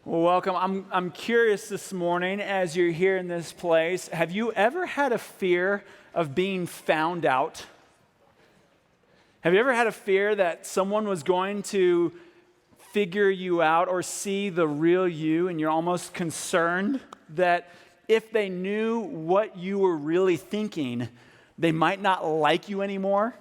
Well, welcome. I'm curious this morning as you're here in this place. Have you ever had a fear of being found out? Have you ever had a fear that someone was going to figure you out or see the real you, and you're almost concerned that if they knew what you were really thinking, they might not like you anymore?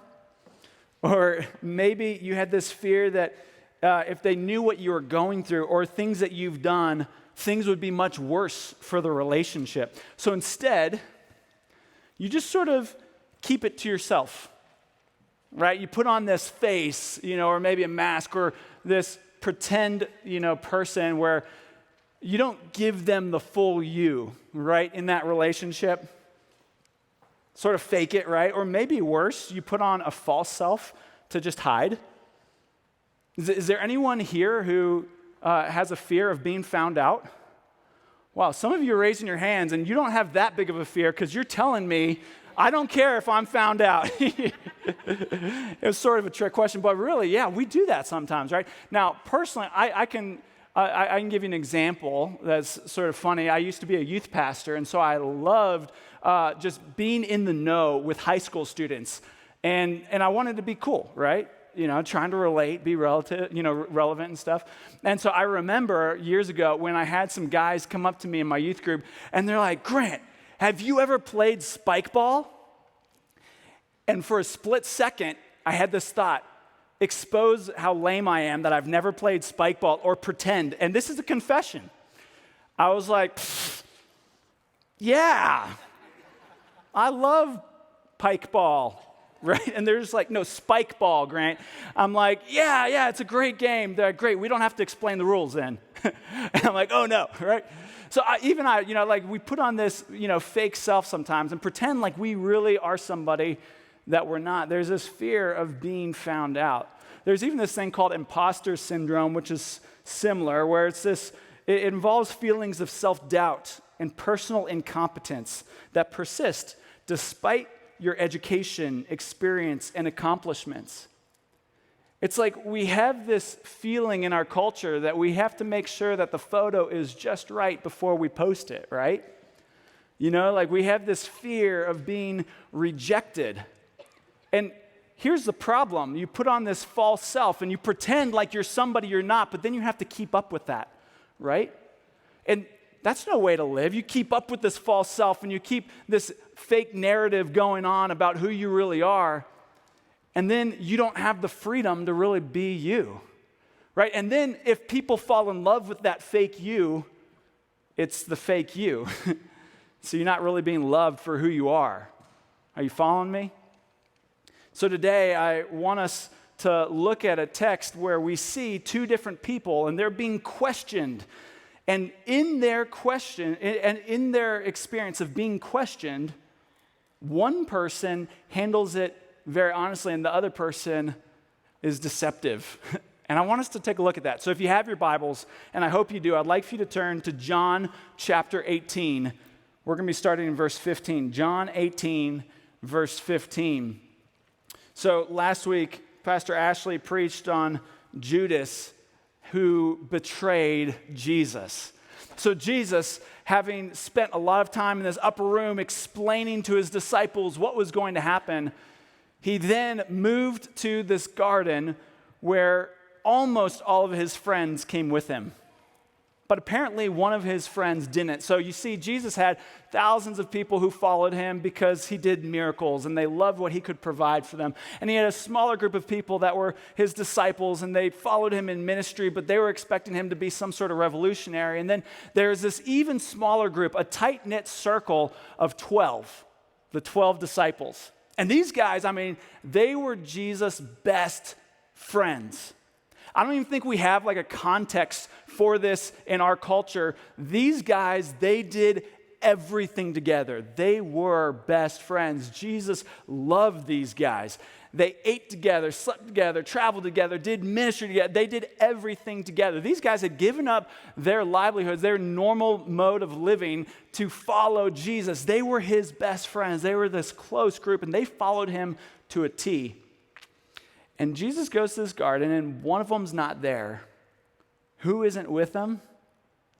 Or maybe you had this fear that if they knew what you were going through or things that you've done, things would be much worse for the relationship. So instead, you just sort of keep it to yourself, right? You put on this face, or maybe a mask or this pretend, person where you don't give them the full you, right, in that relationship. Sort of fake it, right? Or maybe worse, you put on a false self to just hide. Is there anyone here who has a fear of being found out? Wow, some of you are raising your hands, and you don't have that big of a fear because you're telling me, I don't care if I'm found out. It was sort of a trick question, but really, yeah, we do that sometimes, right? Now, personally, I can give you an example that's sort of funny. I used to be a youth pastor, and so I loved just being in the know with high school students, and I wanted to be cool, right? Trying to relate, be relevant and stuff. And so I remember years ago when I had some guys come up to me in my youth group, and they're like, Grant, have you ever played spike ball? And for a split second, I had this thought, expose how lame I am that I've never played spike ball or pretend. And this is a confession. I was like, yeah, I love pike ball. Right? And they're just like, no, spike ball, Grant. I'm like, yeah, it's a great game. They're like, great, we don't have to explain the rules then. And I'm like, oh no, right? So we put on this, fake self sometimes and pretend like we really are somebody that we're not. There's this fear of being found out. There's even this thing called imposter syndrome, which is similar, where it involves feelings of self-doubt and personal incompetence that persist despite your education, experience, and accomplishments. It's like we have this feeling in our culture that we have to make sure that the photo is just right before we post it, right? We have this fear of being rejected. And here's the problem. You put on this false self and you pretend like you're somebody you're not, but then you have to keep up with that, right? And that's no way to live. You keep up with this false self and you keep this fake narrative going on about who you really are, and then you don't have the freedom to really be you, right? And then if people fall in love with that fake you, it's the fake you. So you're not really being loved for who you are. Are you following me? So today I want us to look at a text where we see two different people and they're being questioned. And in their question, and in their experience of being questioned, one person handles it very honestly, and the other person is deceptive. And I want us to take a look at that. So if you have your Bibles, and I hope you do, I'd like for you to turn to John chapter 18. We're going to be starting in verse 15. John 18, verse 15. So last week, Pastor Ashley preached on Judas, who betrayed Jesus. So Jesus, having spent a lot of time in this upper room explaining to his disciples what was going to happen, he then moved to this garden where almost all of his friends came with him. But apparently one of his friends didn't. So you see, Jesus had thousands of people who followed him because he did miracles and they loved what he could provide for them. And he had a smaller group of people that were his disciples and they followed him in ministry, but they were expecting him to be some sort of revolutionary. And then there's this even smaller group, a tight-knit circle of 12, the 12 disciples. And these guys, they were Jesus' best friends. I don't even think we have like a context for this in our culture. These guys, they did everything together. They were best friends. Jesus loved these guys. They ate together, slept together, traveled together, did ministry together. They did everything together. These guys had given up their livelihoods, their normal mode of living to follow Jesus. They were his best friends. They were this close group, and they followed him to a T. And Jesus goes to this garden, and one of them's not there. Who isn't with them?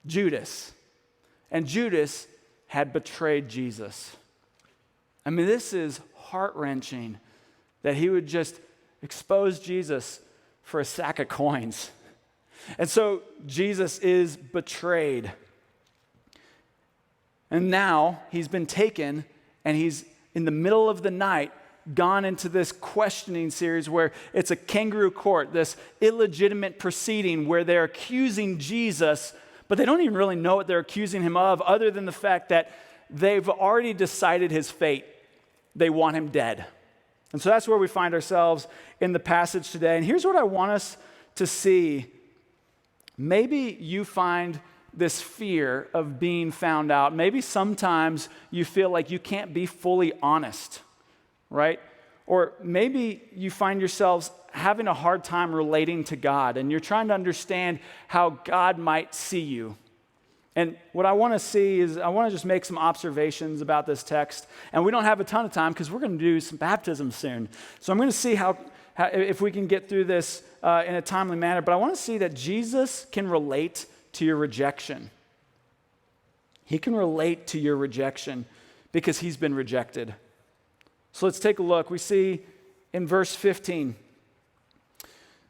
Judas. And Judas had betrayed Jesus. I mean, this is heart-wrenching that he would just expose Jesus for a sack of coins. And so Jesus is betrayed. And now he's been taken, and he's in the middle of the night gone into this questioning series where it's a kangaroo court, this illegitimate proceeding where they're accusing Jesus, but they don't even really know what they're accusing him of, other than the fact that they've already decided his fate. They want him dead. And so that's where we find ourselves in the passage today. And here's what I want us to see. Maybe you find this fear of being found out. Maybe sometimes you feel like you can't be fully honest, right? Or maybe you find yourselves having a hard time relating to God, and you're trying to understand how God might see you. And what I want to see is I want to just make some observations about this text. And we don't have a ton of time because we're going to do some baptism soon. So I'm going to see how if we can get through this in a timely manner. But I want to see that Jesus can relate to your rejection. He can relate to your rejection because he's been rejected. So let's take a look. We see in verse 15,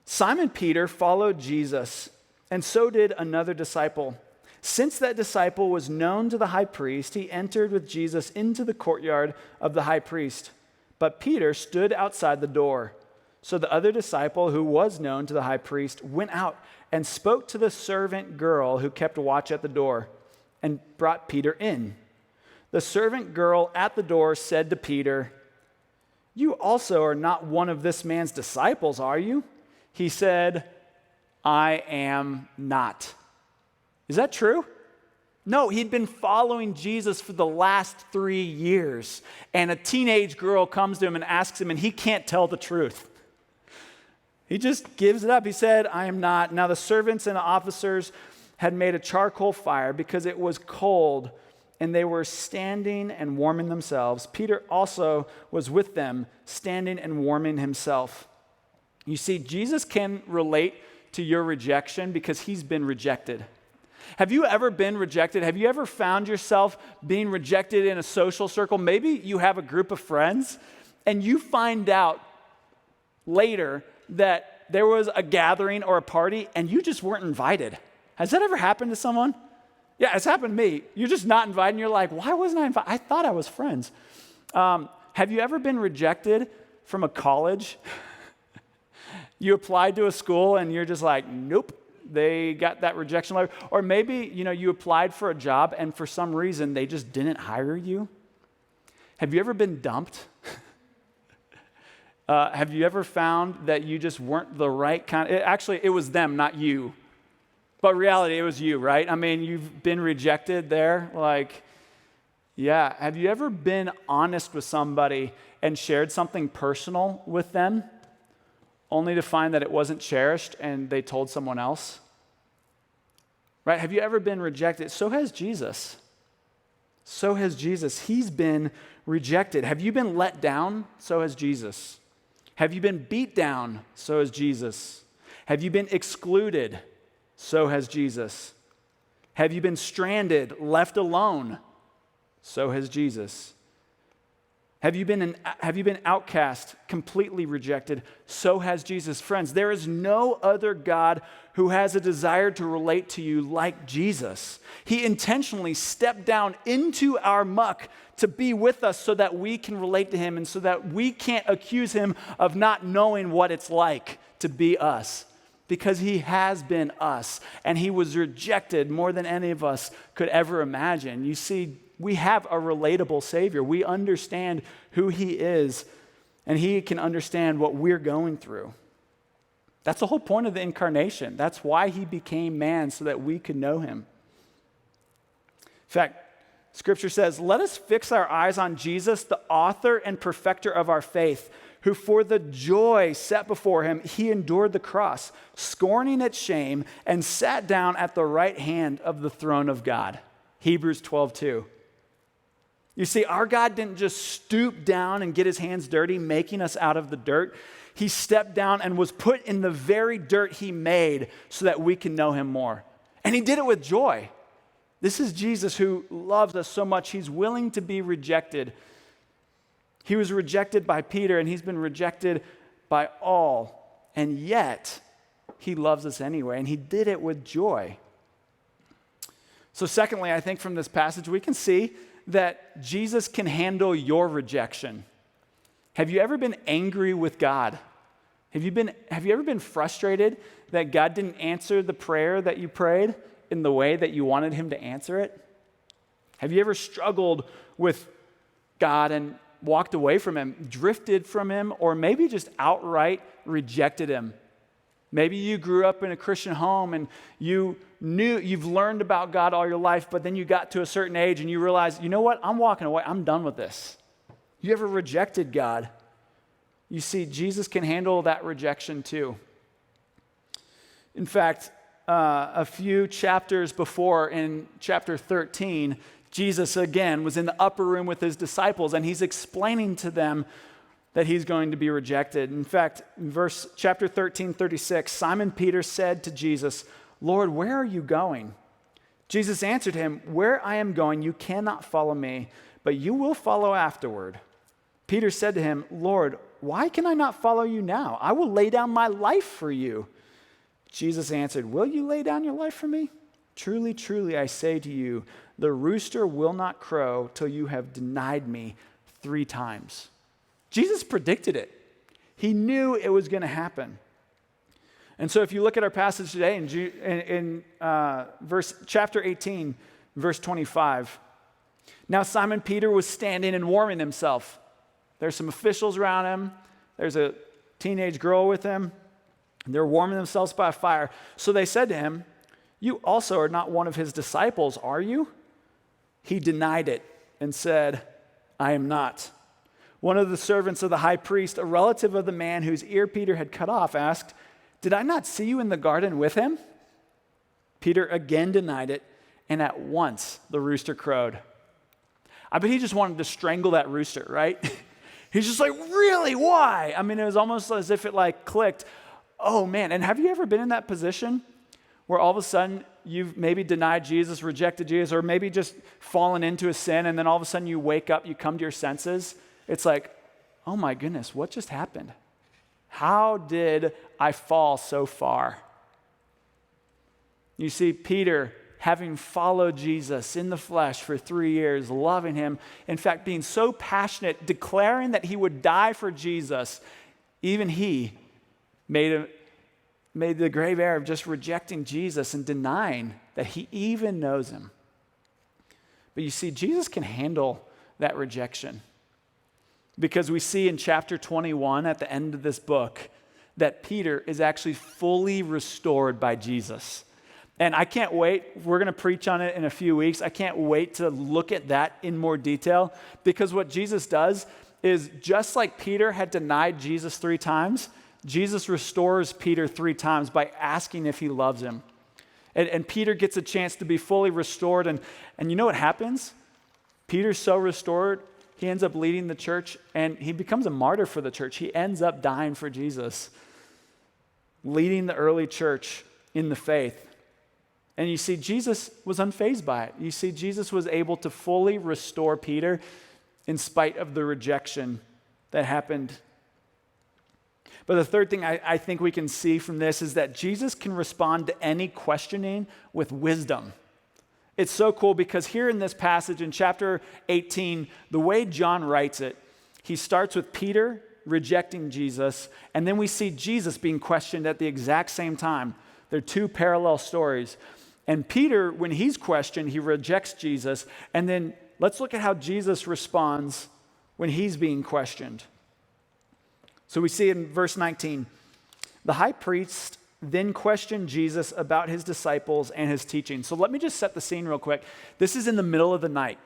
Simon Peter followed Jesus, and so did another disciple. Since that disciple was known to the high priest, he entered with Jesus into the courtyard of the high priest. But Peter stood outside the door. So the other disciple, who was known to the high priest, went out and spoke to the servant girl who kept watch at the door and brought Peter in. The servant girl at the door said to Peter, "You also are not one of this man's disciples, are you?" He said, "I am not." Is that true? No, he'd been following Jesus for the last 3 years, and a teenage girl comes to him and asks him, and he can't tell the truth. He just gives it up. He said, "I am not." Now the servants and the officers had made a charcoal fire because it was cold, and they were standing and warming themselves. Peter also was with them, standing and warming himself. You see, Jesus can relate to your rejection because he's been rejected. Have you ever been rejected? Have you ever found yourself being rejected in a social circle? Maybe you have a group of friends and you find out later that there was a gathering or a party and you just weren't invited. Has that ever happened to someone? Yeah, it's happened to me. You're just not invited and you're like, why wasn't I invited? I thought I was friends. Have you ever been rejected from a college? You applied to a school and you're just like, nope. They got that rejection letter. Or maybe, you applied for a job and for some reason they just didn't hire you. Have you ever been dumped? Have you ever found that you just weren't the right kind? Actually, it was them, not you. But reality, it was you, right? I mean, you've been rejected there. Yeah. Have you ever been honest with somebody and shared something personal with them, only to find that it wasn't cherished and they told someone else? Right? Have you ever been rejected? So has Jesus. So has Jesus. He's been rejected. Have you been let down? So has Jesus. Have you been beat down? So has Jesus. Have you been excluded? So has Jesus. Have you been stranded, left alone? So has Jesus. Have you been outcast, completely rejected? So has Jesus. Friends, there is no other God who has a desire to relate to you like Jesus. He intentionally stepped down into our muck to be with us so that we can relate to him and so that we can't accuse him of not knowing what it's like to be us, because he has been us and he was rejected more than any of us could ever imagine. You see, we have a relatable Savior. We understand who he is, and he can understand what we're going through. That's the whole point of the incarnation. That's why he became man, so that we could know him. In fact, Scripture says, "Let us fix our eyes on Jesus, the author and perfecter of our faith, who for the joy set before him, he endured the cross, scorning its shame, and sat down at the right hand of the throne of God." Hebrews 12:2. You see, our God didn't just stoop down and get his hands dirty, making us out of the dirt. He stepped down and was put in the very dirt he made so that we can know him more. And he did it with joy. This is Jesus who loves us so much, he's willing to be rejected. He was rejected by Peter, and he's been rejected by all. And yet, he loves us anyway, and he did it with joy. So secondly, I think from this passage, we can see that Jesus can handle your rejection. Have you ever been angry with God? Have you ever been frustrated that God didn't answer the prayer that you prayed in the way that you wanted him to answer it? Have you ever struggled with God and walked away from him, drifted from him, or maybe just outright rejected him? Maybe you grew up in a Christian home and you've learned about God all your life, but then you got to a certain age and you realized, you know what, I'm walking away, I'm done with this. You ever rejected God? You see, Jesus can handle that rejection too. In fact, a few chapters before, in chapter 13, Jesus again was in the upper room with his disciples, and he's explaining to them that he's going to be rejected. In fact, in chapter 13, 36, Simon Peter said to Jesus, "Lord, where are you going?" Jesus answered him, "Where I am going, you cannot follow me, but you will follow afterward." Peter said to him, "Lord, why can I not follow you now? I will lay down my life for you." Jesus answered, "Will you lay down your life for me? Truly, truly, I say to you, the rooster will not crow till you have denied me 3 times. Jesus predicted it. He knew it was going to happen. And so if you look at our passage today in chapter 18, verse 25, now Simon Peter was standing and warming himself. There's some officials around him. There's a teenage girl with him. They're warming themselves by a fire. So they said to him, "You also are not one of his disciples, are you?" He denied it and said, "I am not." One of the servants of the high priest, a relative of the man whose ear Peter had cut off, asked, "Did I not see you in the garden with him?" Peter again denied it, and at once the rooster crowed. I bet he just wanted to strangle that rooster, right? He's just like, "Really? Why?" I mean, it was almost as if it clicked. Oh man, and have you ever been in that position where all of a sudden you've maybe denied Jesus, rejected Jesus, or maybe just fallen into a sin, and then all of a sudden you wake up, you come to your senses? It's like, oh my goodness, what just happened? How did I fall so far? You see, Peter, having followed Jesus in the flesh for 3 years, loving him, in fact, being so passionate, declaring that he would die for Jesus, even he made the grave error of just rejecting Jesus and denying that he even knows him. But you see, Jesus can handle that rejection, because we see in chapter 21 at the end of this book that Peter is actually fully restored by Jesus. And I can't wait. We're going to preach on it in a few weeks. I can't wait to look at that in more detail, because what Jesus does is, just like Peter had denied Jesus 3 times, Jesus restores Peter 3 times by asking if he loves him. And Peter gets a chance to be fully restored. And you know what happens? Peter's so restored, he ends up leading the church, and he becomes a martyr for the church. He ends up dying for Jesus, leading the early church in the faith. And you see, Jesus was unfazed by it. You see, Jesus was able to fully restore Peter in spite of the rejection that happened. But the third thing I think we can see from this is that Jesus can respond to any questioning with wisdom. It's so cool, because here in this passage in chapter 18, the way John writes it, he starts with Peter rejecting Jesus, and then we see Jesus being questioned at the exact same time. They're 2 parallel stories. And Peter, when he's questioned, he rejects Jesus. And then let's look at how Jesus responds when he's being questioned. So we see in verse 19, the high priest then questioned Jesus about his disciples and his teaching. So let me just set the scene real quick. This is in the middle of the night.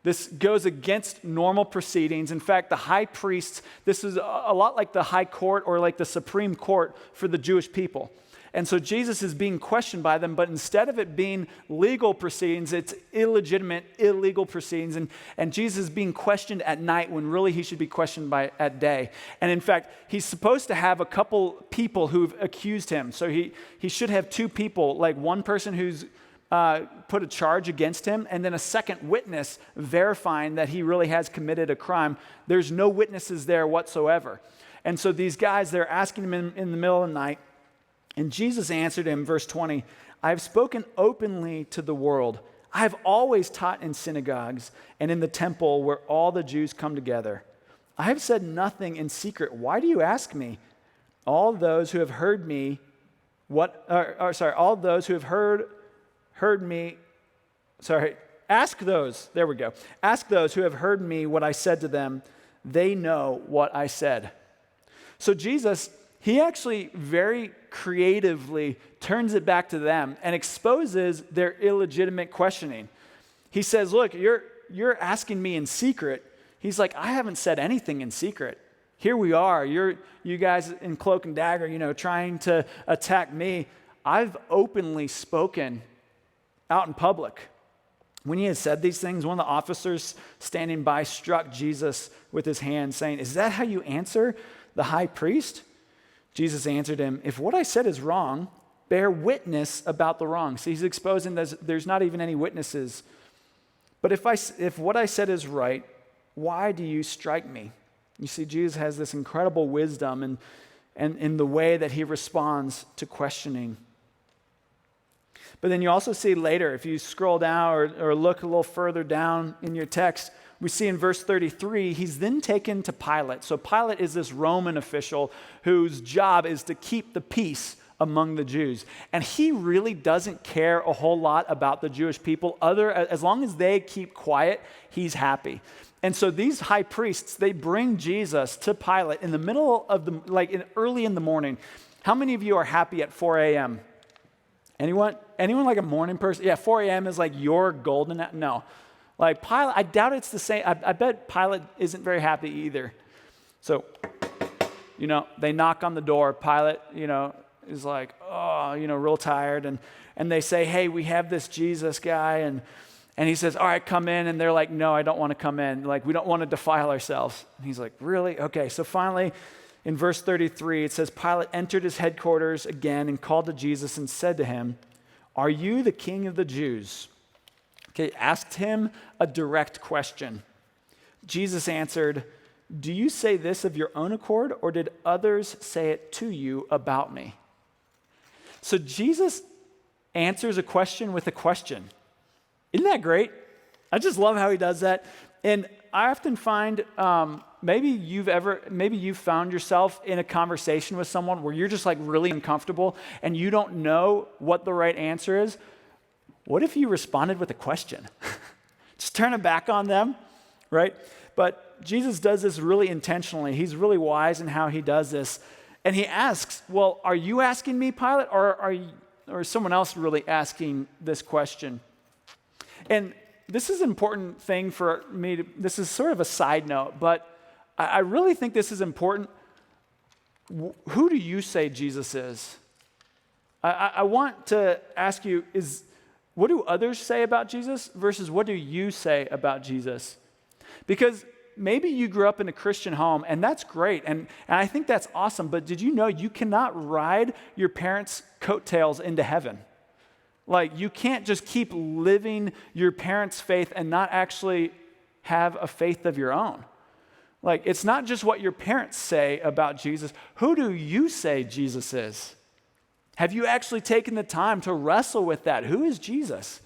This goes against normal proceedings. In fact, the high priests, this is a lot like the high court or like the Supreme Court for the Jewish people. And so Jesus is being questioned by them, but instead of it being legal proceedings, it's illegitimate, illegal proceedings. And Jesus is being questioned at night when really he should be questioned at day. And in fact, he's supposed to have a couple people who've accused him. So he should have 2 people, like one person who's put a charge against him, and then a second witness verifying that he really has committed a crime. There's no witnesses there whatsoever. And so these guys, they're asking him in the middle of the night, and Jesus answered him, verse 20, I have spoken openly to the world. I have always taught in synagogues and in the temple where all the Jews come together. I have said nothing in secret. Why do you ask me? All those who have heard me, all those who have heard me, ask those, there we go. Ask those who have heard me what I said to them. They know what I said. So Jesus, he actually very creatively turns it back to them and exposes their illegitimate questioning. He says, look, you're asking me in secret. He's like, I haven't said anything in secret. Here we are. You guys in cloak and dagger, trying to attack me. I've openly spoken out in public. When he had said these things, one of the officers standing by struck Jesus with his hand, saying, is that how you answer the high priest? Jesus answered him, if what I said is wrong, bear witness about the wrong. So he's exposing there's not even any witnesses. But if what I said is right, why do you strike me? You see, Jesus has this incredible wisdom and in the way that he responds to questioning. But then you also see later, if you scroll down or look a little further down in your text, we see in verse 33, he's then taken to Pilate. So Pilate is this Roman official whose job is to keep the peace among the Jews. And he really doesn't care a whole lot about the Jewish people. As long as they keep quiet, he's happy. And so these high priests, they bring Jesus to Pilate in the middle of early in the morning. How many of you are happy at 4 a.m.? Anyone like a morning person? Yeah, 4 a.m. is like your golden hour. No. Like Pilate, I doubt it's the same. I bet Pilate isn't very happy either. So, they knock on the door. Pilate, is like, real tired. And they say, hey, we have this Jesus guy. And he says, all right, come in. And they're like, no, I don't want to come in. Like, we don't want to defile ourselves. And he's like, really? Okay. So finally, in verse 33, it says, Pilate entered his headquarters again and called to Jesus and said to him, are you the king of the Jews? Okay, asked him a direct question. Jesus answered, do you say this of your own accord, or did others say it to you about me? So Jesus answers a question with a question. Isn't that great? I just love how he does that. And I often find maybe you've found yourself in a conversation with someone where you're just like really uncomfortable and you don't know what the right answer is. What if you responded with a question? Just turn it back on them, right? But Jesus does this really intentionally. He's really wise in how he does this. And he asks, well, are you asking me, Pilate, or is someone else really asking this question? And this is an important thing for me. This is sort of a side note, but I really think this is important. Who do you say Jesus is? I want to ask you, what do others say about Jesus versus what do you say about Jesus? Because maybe you grew up in a Christian home, and that's great, and I think that's awesome, but did you know you cannot ride your parents' coattails into heaven? Like, you can't just keep living your parents' faith and not actually have a faith of your own. Like, it's not just what your parents say about Jesus. Who do you say Jesus is? Have you actually taken the time to wrestle with that? Who is Jesus?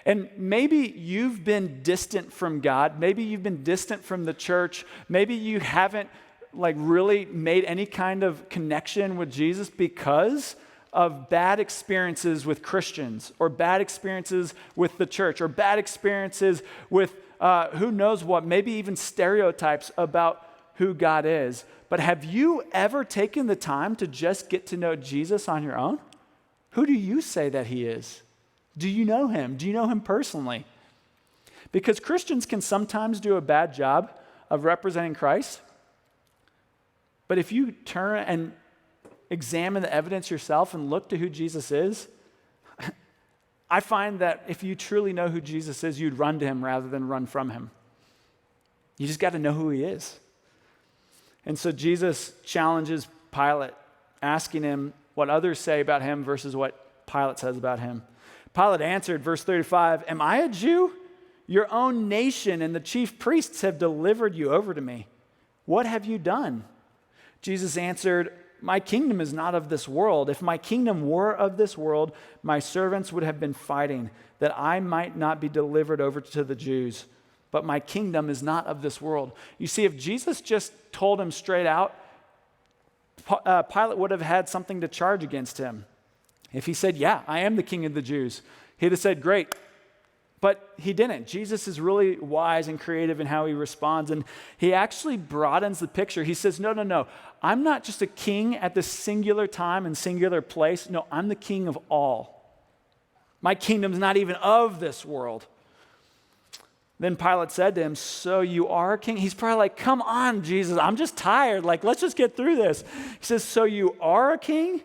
And maybe you've been distant from God. Maybe you've been distant from the church. Maybe you haven't really made any kind of connection with Jesus because of bad experiences with Christians, or bad experiences with the church, or bad experiences with who knows what, maybe even stereotypes about who God is. But have you ever taken the time to just get to know Jesus on your own? Who do you say that he is? Do you know him? Do you know him personally? Because Christians can sometimes do a bad job of representing Christ. But if you turn and examine the evidence yourself and look to who Jesus is, I find that if you truly know who Jesus is, you'd run to him rather than run from him. You just got to know who he is. And so Jesus challenges Pilate, asking him what others say about him versus what Pilate says about him. Pilate answered, verse 35, "Am I a Jew? Your own nation and the chief priests have delivered you over to me. What have you done?" Jesus answered, "My kingdom is not of this world. If my kingdom were of this world, my servants would have been fighting, that I might not be delivered over to the Jews. But my kingdom is not of this world." You see, if Jesus just told him straight out, Pilate would have had something to charge against him. If he said, "Yeah, I am the king of the Jews," he'd have said, "Great." But he didn't. Jesus is really wise and creative in how he responds, and he actually broadens the picture. He says, no, I'm not just a king at this singular time and singular place. No, I'm the king of all. My kingdom's not even of this world. Then Pilate said to him, "So you are a king?" He's probably like, "Come on, Jesus, I'm just tired. Like, let's just get through this." He says, "So you are a king?"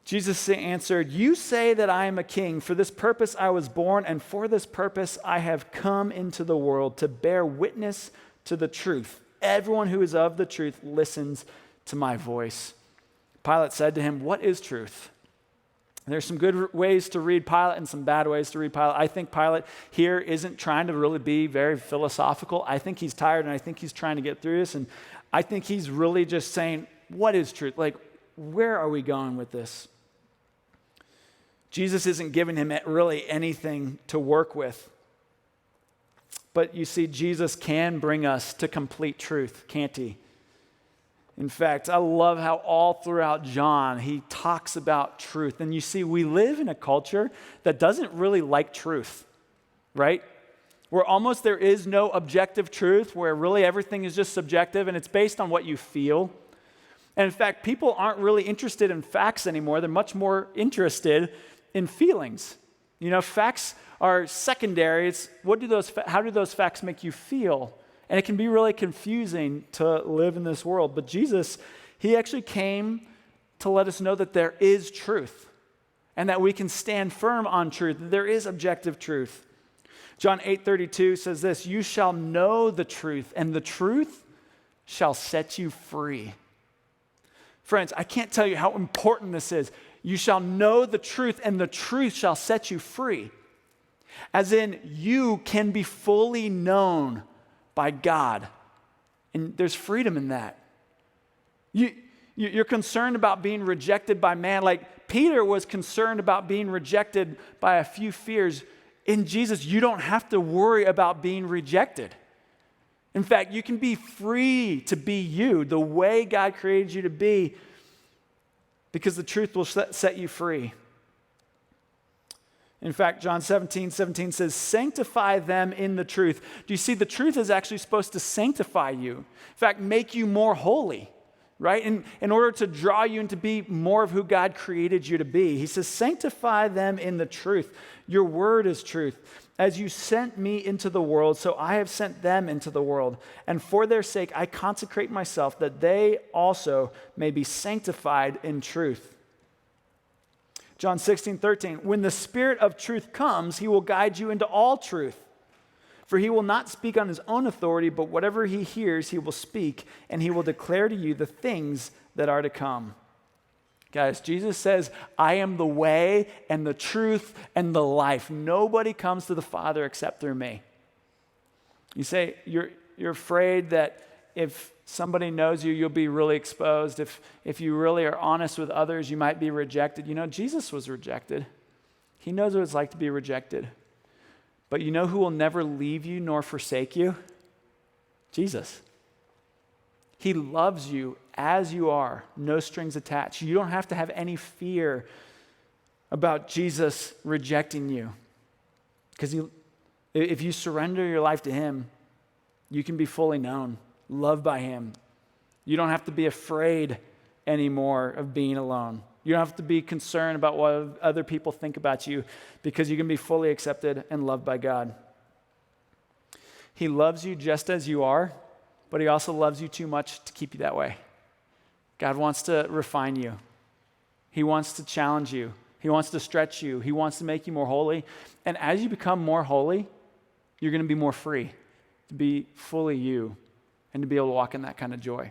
Jesus answered, "You say that I am a king. For this purpose I was born, and for this purpose I have come into the world, to bear witness to the truth. Everyone who is of the truth listens to my voice." Pilate said to him, "What is truth?" There's some good ways to read Pilate and some bad ways to read Pilate. I think Pilate here isn't trying to really be very philosophical. I think he's tired, and I think he's trying to get through this. And I think he's really just saying, what is truth? Like, where are we going with this? Jesus isn't giving him really anything to work with. But you see, Jesus can bring us to complete truth, can't he? In fact, I love how all throughout John, he talks about truth. And you see, we live in a culture that doesn't really like truth, right? Where almost there is no objective truth, where really everything is just subjective and it's based on what you feel. And in fact, people aren't really interested in facts anymore. They're much more interested in feelings. You know, facts are secondary. It's how do those facts make you feel? And it can be really confusing to live in this world. But Jesus, he actually came to let us know that there is truth and that we can stand firm on truth. There is objective truth. John 8:32 says this, "You shall know the truth, and the truth shall set you free." Friends, I can't tell you how important this is. You shall know the truth, and the truth shall set you free. As in, you can be fully known by God. And there's freedom in that. You're concerned about being rejected by man. Like Peter was concerned about being rejected by a few fears. In Jesus, you don't have to worry about being rejected. In fact, you can be free to be you, the way God created you to be, because the truth will set you free. In fact, John 17:17 says, "Sanctify them in the truth." Do you see, the truth is actually supposed to sanctify you. In fact, make you more holy, right? In order to draw you into be more of who God created you to be. He says, "Sanctify them in the truth. Your word is truth. As you sent me into the world, so I have sent them into the world. And for their sake, I consecrate myself, that they also may be sanctified in truth." John 16:13, "When the Spirit of truth comes, he will guide you into all truth. For he will not speak on his own authority, but whatever he hears, he will speak, and he will declare to you the things that are to come." Guys, Jesus says, "I am the way and the truth and the life. Nobody comes to the Father except through me." You say, you're afraid that if somebody knows you, you'll be really exposed. If you really are honest with others, you might be rejected. You know, Jesus was rejected. He knows what it's like to be rejected. But you know who will never leave you nor forsake you? Jesus. He loves you as you are, no strings attached. You don't have to have any fear about Jesus rejecting you. Because if you surrender your life to him, you can be fully known, loved by him. You don't have to be afraid anymore of being alone. You don't have to be concerned about what other people think about you, because you can be fully accepted and loved by God. He loves you just as you are, but he also loves you too much to keep you that way. God wants to refine you. He wants to challenge you. He wants to stretch you. He wants to make you more holy. And as you become more holy, you're going to be more free to be fully you and to be able to walk in that kind of joy.